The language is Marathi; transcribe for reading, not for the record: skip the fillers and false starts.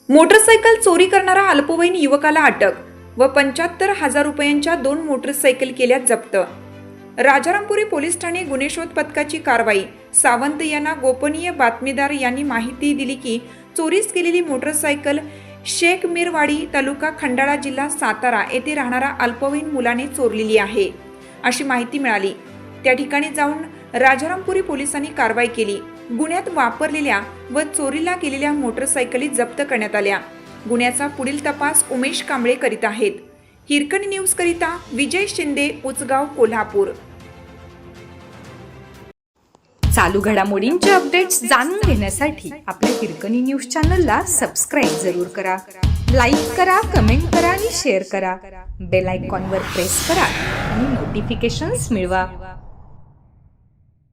मोटरसायकल चोरी करणारा अल्पवयीन युवकाला अटक व 75,000 रुपयांच्या 2 मोटरसायकल केल्या जप्त। राजारामपुरी पोलीस ठाणे गुन्हे शोध पथकाची कारवाई। सावंत यांना गोपनीय बातमीदार यांनी माहिती दिली की चोरीस केलेली मोटरसायकल शेख मीरवाडी तालुका खंडाळा जिल्हा सातारा येथे राहणारा अल्पवयीन मुलाने चोरलेली आहे अशी माहिती मिळाली। त्या ठिकाणी जाऊन राजारामपुरी पोलिसांनी कारवाई केली। गुन्ह्यात वापरलेल्या व चोरीला गेलेल्या मोटरसायकली जप्त करण्यात आल्या। गुन्ह्याचा पुढील तपास उमेश कांबळे करीत आहेत। हिरकणी न्यूज करिता विजय शिंदे, उचगाव, कोल्हापूर। चालू घडामोडींचे अपडेट्स जाणून घेण्यासाठी आपल्या हिरकणी न्यूज चॅनलला सबस्क्राईब जरूर करा। लाईक करा, कमेंट करा आणि शेअर करा। बेल आयकॉनवर प्रेस करा आणि नोटिफिकेशन्स मिळवा।